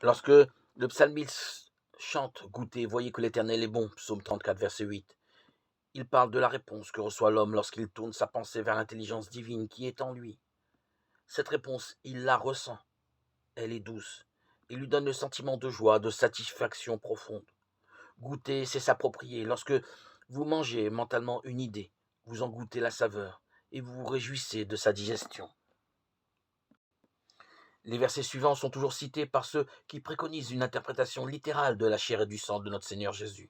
Lorsque le psalmiste chante « Goûtez, voyez que l'Éternel est bon », psaume 34, verset 8, il parle de la réponse que reçoit l'homme lorsqu'il tourne sa pensée vers l'intelligence divine qui est en lui. Cette réponse, il la ressent, elle est douce, et lui donne le sentiment de joie, de satisfaction profonde. Goûter, c'est s'approprier. Lorsque vous mangez mentalement une idée, vous en goûtez la saveur, et vous vous réjouissez de sa digestion. Les versets suivants sont toujours cités par ceux qui préconisent une interprétation littérale de la chair et du sang de notre Seigneur Jésus.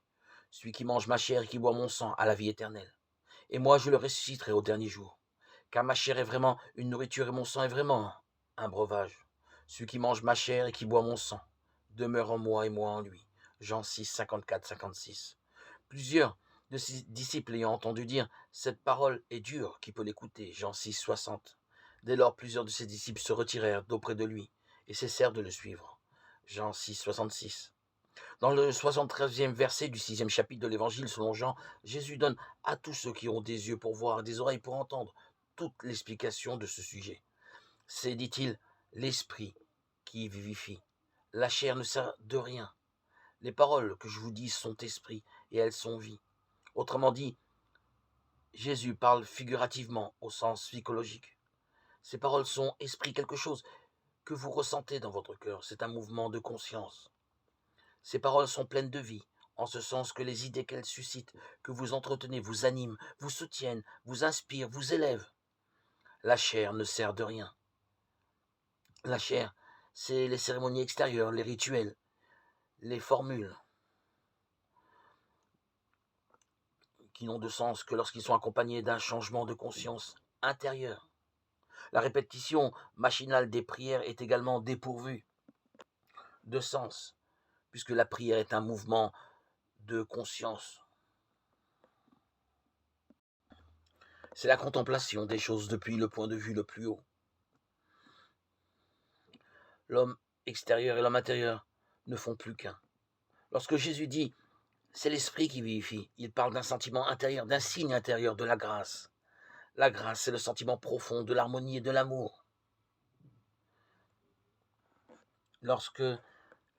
Celui qui mange ma chair et qui boit mon sang a la vie éternelle. Et moi je le ressusciterai au dernier jour. Car ma chair est vraiment une nourriture et mon sang est vraiment un breuvage. Celui qui mange ma chair et qui boit mon sang demeure en moi et moi en lui. Jean 6, 54-56. Plusieurs de ses disciples ayant entendu dire « Cette parole est dure, qui peut l'écouter ?» Jean 6, 60. Dès lors, plusieurs de ses disciples se retirèrent d'auprès de lui et cessèrent de le suivre. Jean 6, 66. Dans le 73e verset du 6e chapitre de l'Évangile selon Jean, Jésus donne à tous ceux qui ont des yeux pour voir et des oreilles pour entendre toute l'explication de ce sujet. C'est, dit-il, l'esprit qui vivifie. La chair ne sert de rien. Les paroles que je vous dis sont esprit et elles sont vie. Autrement dit, Jésus parle figurativement au sens psychologique. Ces paroles sont esprit quelque chose que vous ressentez dans votre cœur. C'est un mouvement de conscience. Ces paroles sont pleines de vie, en ce sens que les idées qu'elles suscitent, que vous entretenez, vous animent, vous soutiennent, vous inspirent, vous élèvent. La chair ne sert de rien. La chair, c'est les cérémonies extérieures, les rituels, les formules, qui n'ont de sens que lorsqu'ils sont accompagnés d'un changement de conscience intérieure. La répétition machinale des prières est également dépourvue de sens, puisque la prière est un mouvement de conscience. C'est la contemplation des choses depuis le point de vue le plus haut. L'homme extérieur et l'homme intérieur ne font plus qu'un. Lorsque Jésus dit « c'est l'esprit qui vivifie », il parle d'un sentiment intérieur, d'un signe intérieur de la grâce. La grâce, c'est le sentiment profond de l'harmonie et de l'amour. Lorsque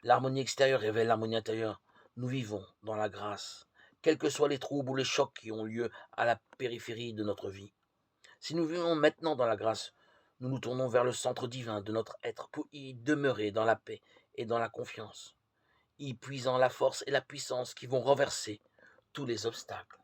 l'harmonie extérieure révèle l'harmonie intérieure, nous vivons dans la grâce, quels que soient les troubles ou les chocs qui ont lieu à la périphérie de notre vie. Si nous vivons maintenant dans la grâce, nous nous tournons vers le centre divin de notre être pour y demeurer dans la paix et dans la confiance, y puisant la force et la puissance qui vont renverser tous les obstacles.